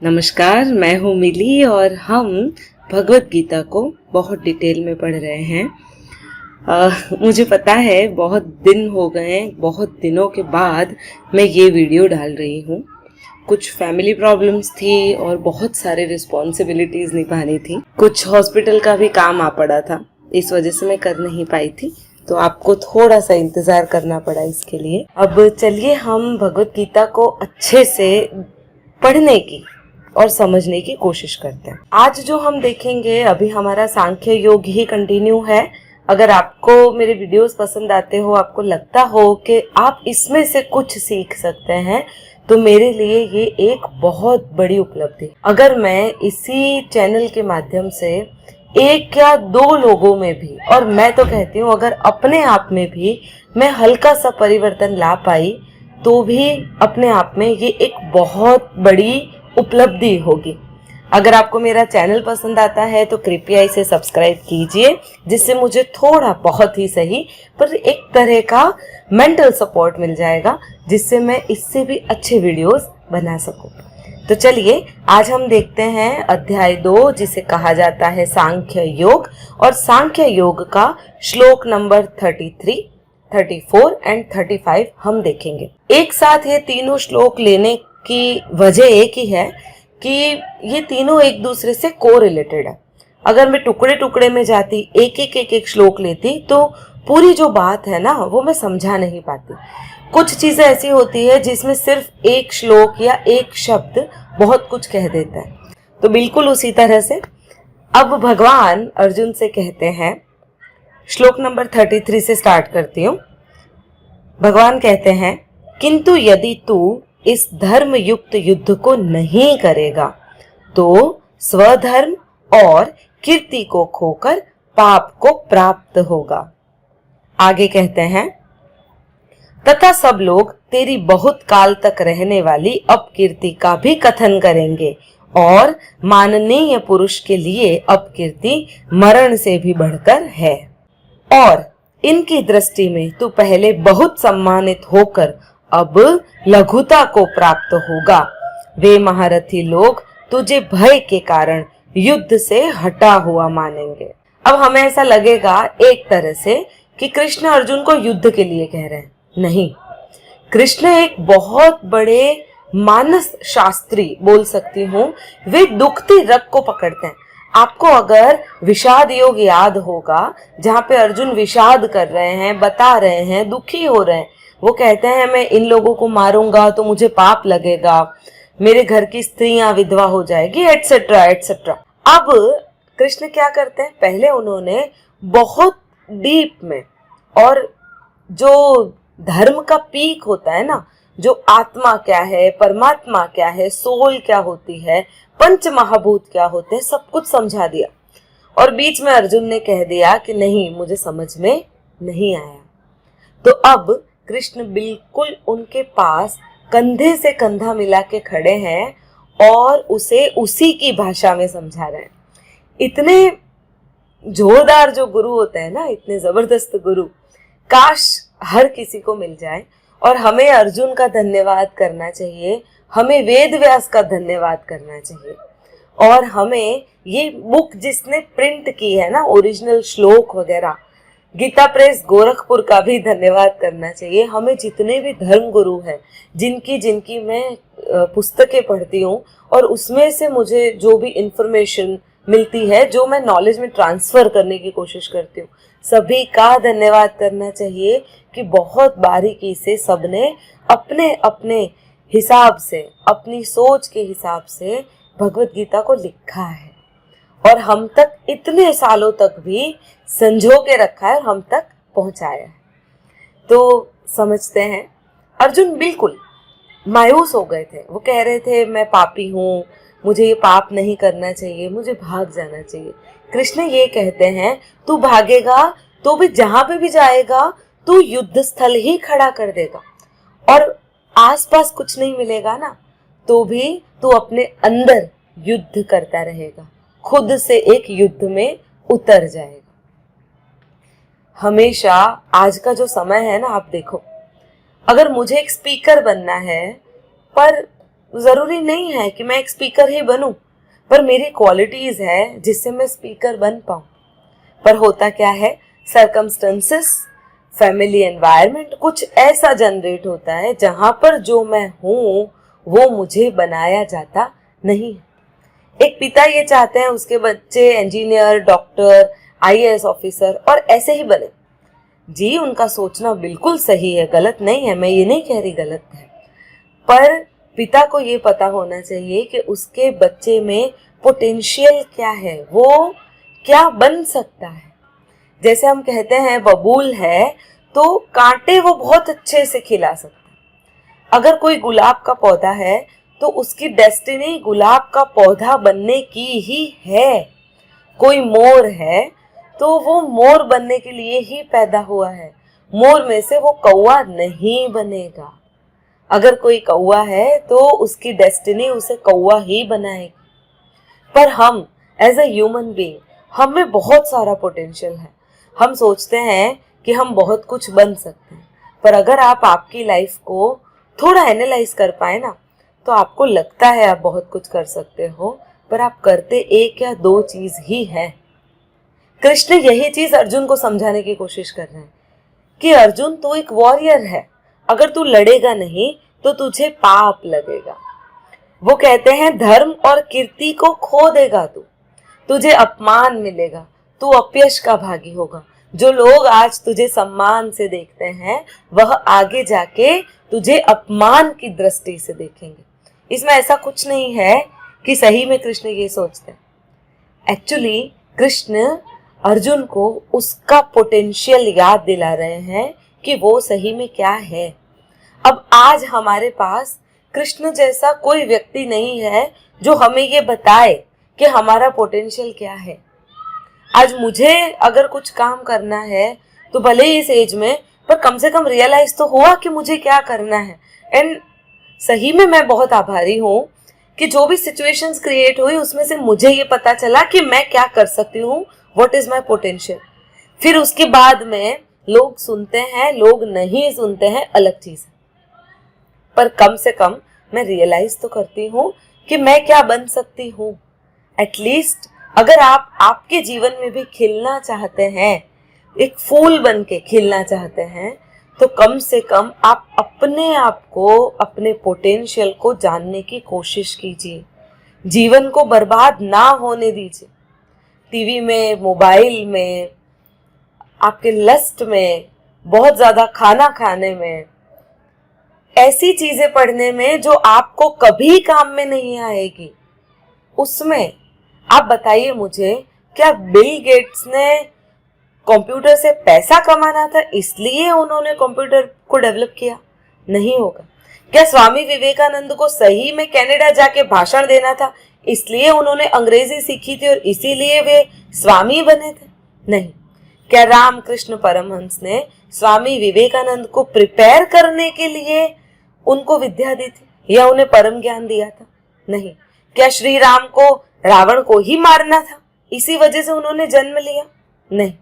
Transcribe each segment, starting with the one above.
नमस्कार, मैं हूँ मिली और हम भगवत गीता को बहुत डिटेल में पढ़ रहे हैं। मुझे पता है बहुत दिन हो गए, बहुत दिनों के बाद मैं ये वीडियो डाल रही हूँ। कुछ फैमिली प्रॉब्लम्स थी और बहुत सारे रिस्पॉन्सिबिलिटीज़ निभानी थी। कुछ हॉस्पिटल का भी काम आ पड़ा था, इस वजह से मैं कर नहीं पाई थी, तो आपको थोड़ा सा इंतज़ार करना पड़ा इसके लिए। अब चलिए हम भगवत गीता को अच्छे से पढ़ने की और समझने की कोशिश करते हैं। आज जो हम देखेंगे, अभी हमारा सांख्य योग ही कंटिन्यू है। अगर आपको मेरे वीडियोस पसंद आते हो, आपको लगता हो कि आप इसमें से कुछ सीख सकते हैं, तो मेरे लिए ये एक बहुत बड़ी उपलब्धि। अगर मैं इसी चैनल के माध्यम से एक या दो लोगों में भी, और मैं तो कहती हूँ अगर अपने आप में भी मैं हल्का सा परिवर्तन ला पाई, तो भी अपने आप में ये एक बहुत बड़ी उपलब्धि होगी। अगर आपको मेरा चैनल पसंद आता है तो कृपया इसे सब्सक्राइब कीजिए, जिससे मुझे थोड़ा, बहुत ही सही, पर एक तरह का मेंटल सपोर्ट मिल जाएगा, जिससे मैं इससे भी अच्छे वीडियोस बना सकूं। तो चलिए आज हम देखते हैं अध्याय 2, जिसे कहा जाता है सांख्य योग, और सांख्य योग का श्लोक नंबर 33, 34 एंड 35 हम देखेंगे। एक साथ ये तीनों श्लोक लेने की वजह एक ही है कि ये तीनों एक दूसरे से कोरिलेटेड है। अगर मैं टुकड़े टुकड़े में जाती, एक श्लोक लेती, तो पूरी जो बात है ना वो मैं समझा नहीं पाती। कुछ चीजें ऐसी होती है जिसमें सिर्फ एक श्लोक या एक शब्द बहुत कुछ कह देता है। तो बिल्कुल उसी तरह से अब भगवान अर्जुन से कहते हैं, श्लोक नंबर 33 से स्टार्ट करती हूँ। भगवान कहते हैं, किंतु यदि तू इस धर्म युक्त युद्ध को नहीं करेगा तो स्वधर्म और कीर्ति को खोकर पाप को प्राप्त होगा। आगे कहते हैं, तथा सब लोग तेरी बहुत काल तक रहने वाली अपकीर्ति का भी कथन करेंगे, और माननीय पुरुष के लिए अपकीर्ति मरण से भी बढ़कर है, और इनकी दृष्टि में तू पहले बहुत सम्मानित होकर अब लघुता को प्राप्त होगा। वे महारथी लोग तुझे भय के कारण युद्ध से हटा हुआ मानेंगे। अब हमें ऐसा लगेगा एक तरह से कि कृष्ण अर्जुन को युद्ध के लिए कह रहे हैं। नहीं, कृष्ण एक बहुत बड़े मानस शास्त्री बोल सकती हूँ। वे दुखती रग को पकड़ते हैं। आपको अगर विषाद योग याद होगा, जहाँ पे अर्जुन विषाद कर रहे हैं, बता रहे हैं, दुखी हो रहे हैं, वो कहते हैं मैं इन लोगों को मारूंगा तो मुझे पाप लगेगा, मेरे घर की स्त्रियां विधवा हो जाएगी, एटसेट्रा एटसेट्रा। अब कृष्ण क्या करते हैं, पहले उन्होंने बहुत डीप में, और जो धर्म का पीक होता है ना, जो आत्मा क्या है, परमात्मा क्या है, सोल क्या होती है, पंच महाभूत क्या होते हैं, सब कुछ समझा दिया। और बीच में अर्जुन ने कह दिया कि नहीं, मुझे समझ में नहीं आया। तो अब कृष्ण बिल्कुल उनके पास कंधे से कंधा मिला के खड़े हैं और उसे उसी की भाषा में समझा रहे हैं। इतने जोरदार जो गुरु होते हैं ना, इतने जबरदस्त गुरु, काश हर किसी को मिल जाए। और हमें अर्जुन का धन्यवाद करना चाहिए, हमें वेद व्यास का धन्यवाद करना चाहिए, और हमें ये बुक जिसने प्रिंट की है ना, ओरिजिनल श्लोक वगैरह, गीता प्रेस गोरखपुर का भी धन्यवाद करना चाहिए। हमें जितने भी धर्म गुरु हैं, जिनकी मैं पुस्तकें पढ़ती हूँ, और उसमें से मुझे जो भी इंफॉर्मेशन मिलती है, जो मैं नॉलेज में ट्रांसफर करने की कोशिश करती हूँ, सभी का धन्यवाद करना चाहिए कि बहुत बारीकी से सबने अपने अपने हिसाब से, अपनी सोच के हिसाब से भगवत गीता को लिखा है, और हम तक इतने सालों तक भी संजो के रखा है, हम तक पहुंचाया है। तो समझते हैं, अर्जुन बिल्कुल मायूस हो गए थे। वो कह रहे थे मैं पापी हूँ, मुझे ये पाप नहीं करना चाहिए, मुझे भाग जाना चाहिए। कृष्ण ये कहते हैं, तू भागेगा तो भी जहां पे भी जाएगा तू युद्ध स्थल ही खड़ा कर देगा, और आसपास कुछ नहीं मिलेगा ना, तो भी तू अपने अंदर युद्ध करता रहेगा, खुद से एक युद्ध में उतर जाएगा। हमेशा आज का जो समय है ना, आप देखो, अगर मुझे एक स्पीकर बनना है, पर जरूरी नहीं है कि मैं एक स्पीकर ही बनूं, पर मेरी क्वालिटीज है जिससे मैं स्पीकर बन पाऊं। पर होता क्या है, सरकमस्टेंसेस, फैमिली एनवायरनमेंट कुछ ऐसा जनरेट होता है जहां पर जो मैं हूं वो मुझे बनाया जाता नहीं है। एक पिता ये चाहते हैं उसके बच्चे इंजीनियर, डॉक्टर, आईएएस ऑफिसर और ऐसे ही बने। जी, उनका सोचना बिल्कुल सही है, गलत नहीं है, मैं ये नहीं कह रही गलत है, पर पिता को ये पता होना चाहिए कि उसके बच्चे में पोटेंशियल क्या है, वो क्या बन सकता है। जैसे हम कहते हैं बबूल है तो कांटे वो बहुत अच्छे से खिला सकता है। अगर कोई गुलाब का पौधा है तो उसकी डेस्टिनी गुलाब का पौधा बनने की ही है। कोई मोर है तो वो मोर बनने के लिए ही पैदा हुआ है, मोर में से वो कौवा नहीं बनेगा। अगर कोई कौवा है तो उसकी डेस्टिनी उसे कौवा ही बनाएगी। पर हम एज अ ह्यूमन बीइंग, हम में बहुत सारा पोटेंशियल है। हम सोचते हैं कि हम बहुत कुछ बन सकते हैं, पर अगर आप आपकी लाइफ को थोड़ा एनालाइज कर पाए ना, तो आपको लगता है आप बहुत कुछ कर सकते हो, पर आप करते एक या दो चीज ही है। कृष्ण यही चीज अर्जुन को समझाने की कोशिश कर रहे हैं कि अर्जुन, तू एक वॉरियर है, अगर तू लड़ेगा नहीं तो तुझे पाप लगेगा। वो कहते हैं धर्म और कीर्ति को खो देगा तू, तुझे अपमान मिलेगा, तू अपयश का भागी होगा। जो लोग आज तुझे सम्मान से देखते हैं वह आगे जाके तुझे अपमान की दृष्टि से देखेंगे। इसमें ऐसा कुछ नहीं है कि सही में कृष्ण ये सोचते हैं। एक्चुअली कृष्ण अर्जुन को उसका पोटेंशियल याद दिला रहे हैं कि वो सही में क्या है। अब आज हमारे पास कृष्ण जैसा कोई व्यक्ति नहीं है जो हमें ये बताए कि हमारा पोटेंशियल क्या है। आज मुझे अगर कुछ काम करना है तो भले ही इस एज में, पर कम से कम रियलाइज तो हुआ कि मुझे क्या करना है। एंड सही में मैं बहुत आभारी हूँ कि जो भी सिचुएशंस क्रिएट हुई उसमें से मुझे ये पता चला कि मैं क्या कर सकती हूँ, व्हाट इज माय पोटेंशियल। फिर उसके बाद में लोग सुनते हैं, लोग नहीं सुनते हैं, अलग चीज है, पर कम से कम मैं रियलाइज तो करती हूँ कि मैं क्या बन सकती हूँ। एटलीस्ट अगर आप आपके जीवन में भी खिलना चाहते हैं, एक फूल बन के खिलना चाहते हैं, तो कम से कम आप अपने आप को, अपने पोटेंशियल को जानने की कोशिश कीजिए। जीवन को बर्बाद ना होने दीजिए। टीवी में, मोबाइल में, आपके लस्ट में, बहुत ज्यादा खाना खाने में, ऐसी चीजें पढ़ने में जो आपको कभी काम में नहीं आएगी, उसमें आप बताइए मुझे, क्या बिल गेट्स ने कंप्यूटर से पैसा कमाना था इसलिए उन्होंने कंप्यूटर को डेवलप किया? नहीं होगा। क्या स्वामी विवेकानंद को सही में कनाडा जाके भाषण देना था इसलिए उन्होंने अंग्रेजी सीखी थी और इसीलिए वे स्वामी बने थे? नहीं। क्या रामकृष्ण परमहंस ने स्वामी विवेकानंद को प्रिपेयर करने के लिए उनको विद्या दी थी या उन्हें परम ज्ञान दिया था? नहीं। क्या श्री राम को रावण को ही मारना था इसी वजह से उन्होंने जन्म लिया? नहीं।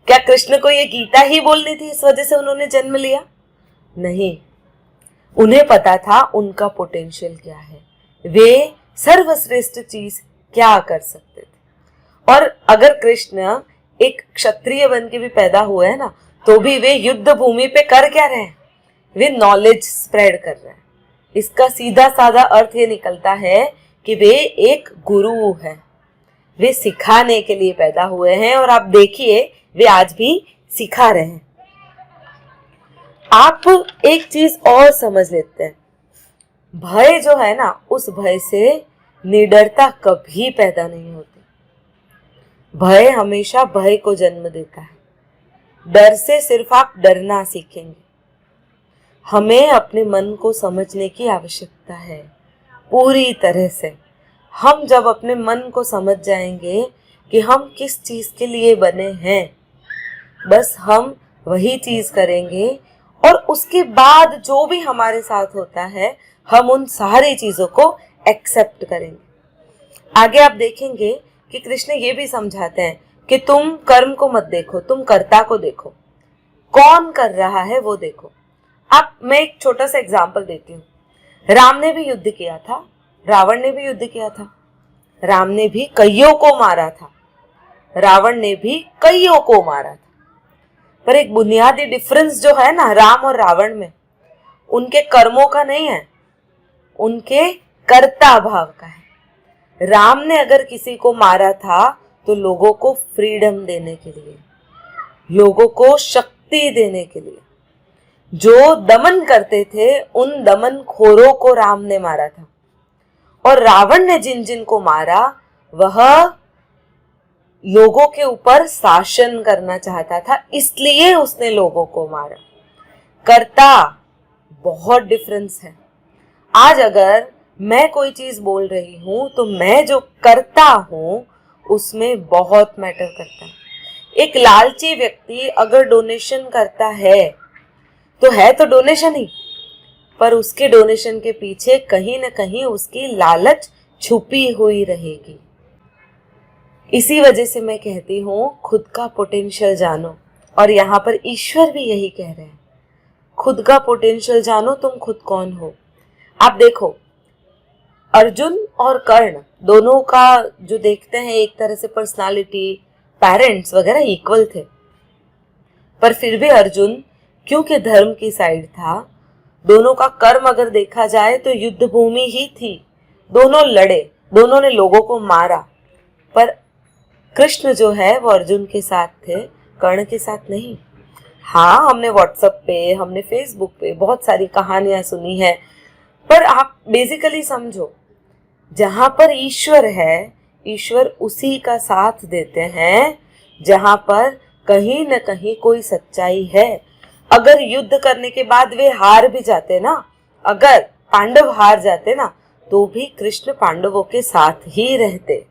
क्या कृष्ण को ये गीता ही बोलनी थी इस वजह से उन्होंने जन्म लिया? नहीं। उन्हें पता था उनका पोटेंशियल क्या है, वे सर्वश्रेष्ठ चीज क्या कर सकते थे। और अगर कृष्ण एक क्षत्रिय बन के भी पैदा हुए हैं ना, तो भी वे युद्ध भूमि पे कर क्या रहे हैं? वे नॉलेज स्प्रेड कर रहे हैं। इसका सीधा साधा अर्थ ये निकलता है कि वे एक गुरु हैं, वे सिखाने के लिए पैदा हुए हैं और आप देखिए वे आज भी सिखा रहे हैं। आप एक चीज और समझ लेते हैं, भय जो है ना, उस भय से निडरता कभी पैदा नहीं होती। भय हमेशा भय को जन्म देता है। डर से सिर्फ आप डरना सीखेंगे। हमें अपने मन को समझने की आवश्यकता है पूरी तरह से। हम जब अपने मन को समझ जाएंगे कि हम किस चीज के लिए बने हैं, बस हम वही चीज करेंगे और उसके बाद जो भी हमारे साथ होता है हम उन सारी चीजों को एक्सेप्ट करेंगे। आगे आप देखेंगे कि कृष्ण ये भी समझाते हैं कि तुम कर्म को मत देखो, तुम कर्ता को देखो, कौन कर रहा है वो देखो। मैं एक छोटा सा एग्जाम्पल देती हूँ। राम ने भी युद्ध किया था, रावण ने भी युद्ध किया था, राम ने भी कईयों को मारा था, रावण ने भी कईयों को मारा था। पर एक बुनियादी डिफरेंस जो है ना राम और रावण में, उनके कर्मों का नहीं है, उनके कर्ता भाव का है। राम ने अगर किसी को मारा था तो लोगों को फ्रीडम देने के लिए, लोगों को शक्ति देने के लिए। जो दमन करते थे उन दमन खोरों को राम ने मारा था, और रावण ने जिन जिन को मारा वह लोगों के ऊपर शासन करना चाहता था, इसलिए उसने लोगों को मारा। कर्ता बहुत डिफरेंस है। आज अगर मैं कोई चीज बोल रही हूं तो मैं जो करता हूं उसमें बहुत मैटर करता है। एक लालची व्यक्ति अगर डोनेशन करता है तो डोनेशन ही, पर उसके डोनेशन के पीछे कहीं न कहीं उसकी लालच छुपी हुई रहेगी। इसी वजह से मैं कहती हूं खुद का पोटेंशियल जानो, और यहाँ पर ईश्वर भी यही कह रहे हैं, खुद का पोटेंशियल जानो, तुम खुद कौन हो। आप देखो अर्जुन और कर्ण दोनों का जो देखते हैं एक तरह से पर्सनालिटी, पेरेंट्स वगैरह इक्वल थे, पर फिर भी अर्जुन क्योंकि धर्म की साइड था, दोनों का कर्म अगर देखा जाए तो युद्ध भूमि ही थी, दोनों लड़े, दोनों ने लोगों को मारा, पर कृष्ण जो है वो अर्जुन के साथ थे, कर्ण के साथ नहीं। हाँ, हमने व्हाट्सएप पे, हमने फेसबुक पे बहुत सारी कहानियां सुनी है, पर आप बेसिकली समझो जहां पर ईश्वर है, ईश्वर उसी का साथ देते हैं जहां पर कहीं न कहीं कोई सच्चाई है। अगर युद्ध करने के बाद वे हार भी जाते ना, अगर पांडव हार जाते ना, तो भी कृष्ण पांडवों के साथ ही रहते।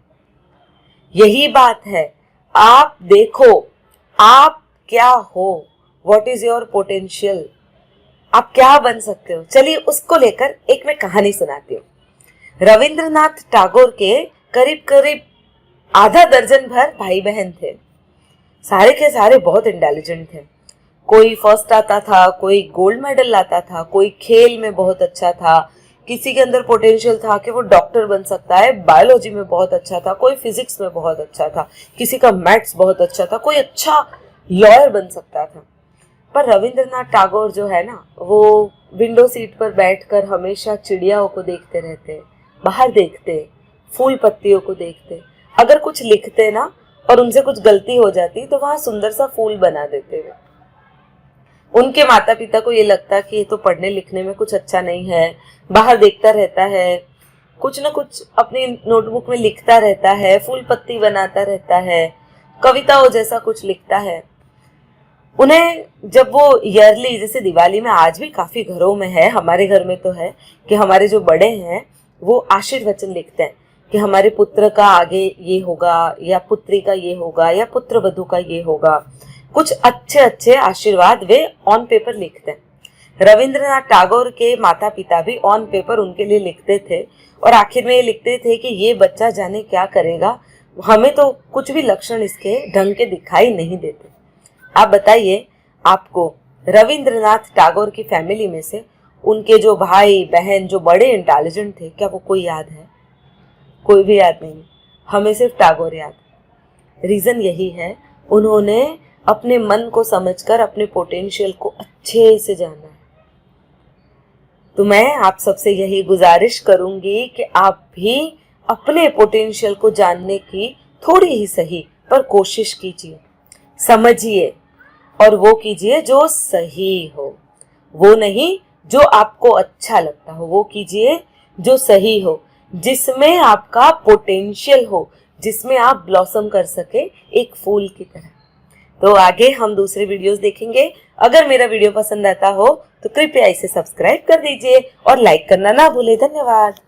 यही बात है। आप देखो आप क्या हो, व्हाट इज योर पोटेंशियल, आप क्या बन सकते हो। चलिए उसको लेकर एक मैं कहानी सुनाती हूँ। रविंद्रनाथ टैगोर के करीब करीब आधा दर्जन भर भाई बहन थे, सारे के सारे बहुत इंटेलिजेंट थे। कोई फर्स्ट आता था, कोई गोल्ड मेडल लाता था, कोई खेल में बहुत अच्छा था, किसी के अंदर पोटेंशियल था कि वो डॉक्टर बन सकता है, बायोलॉजी में बहुत अच्छा था, कोई फिजिक्स में बहुत अच्छा था, किसी का मैथ्स बहुत अच्छा था, कोई अच्छा लॉयर बन सकता था। पर रविंद्रनाथ टैगोर जो है ना, वो विंडो सीट पर बैठकर हमेशा चिड़ियाओं को देखते रहते, बाहर देखते, फूल पत्तियों को देखते। अगर कुछ लिखते ना और उनसे कुछ गलती हो जाती तो वहां सुंदर सा फूल बना देते वे। उनके माता पिता को ये लगता कि ये तो पढ़ने लिखने में कुछ अच्छा नहीं है, बाहर देखता रहता है, कुछ न कुछ अपनी नोटबुक में लिखता रहता है, फूल पत्ती बनाता रहता है, कविताओं जैसा कुछ लिखता है। उन्हें जब वो ईयरली, जैसे दिवाली में आज भी काफी घरों में है, हमारे घर में तो है, कि हमारे जो बड़े हैं वो आशीर्वचन लिखते हैं कि हमारे पुत्र का आगे ये होगा, या पुत्री का ये होगा, या पुत्र वधू का ये होगा। कुछ अच्छे अच्छे आशीर्वाद वे ऑन पेपर लिखते हैं। रविंद्रनाथ टैगोर के माता पिता भी ऑन पेपर उनके लिए लिखते थे, और आखिर में ये लिखते थे कि ये बच्चा जाने क्या करेगा, हमें तो कुछ भी लक्षण इसके ढंग के दिखाई नहीं देते। आप बताइए, आपको रविंद्रनाथ टैगोर की फैमिली में से उनके जो भाई बहन जो बड़े इंटेलिजेंट थे, क्या वो कोई याद है? कोई भी याद नहीं, हमें सिर्फ टैगोर याद। रीजन यही है, उन्होंने अपने मन को समझकर अपने पोटेंशियल को अच्छे से जाना है। तो मैं आप सबसे यही गुजारिश करूंगी कि आप भी अपने पोटेंशियल को जानने की थोड़ी ही सही पर कोशिश कीजिए, समझिए, और वो कीजिए जो सही हो, वो नहीं जो आपको अच्छा लगता हो, वो कीजिए जो सही हो, जिसमें आपका पोटेंशियल हो, जिसमें आप ब्लॉसम कर सके एक फूल की तरह। तो आगे हम दूसरे वीडियोस देखेंगे। अगर मेरा वीडियो पसंद आता हो तो कृपया इसे सब्सक्राइब कर दीजिए और लाइक करना ना भूलें। धन्यवाद।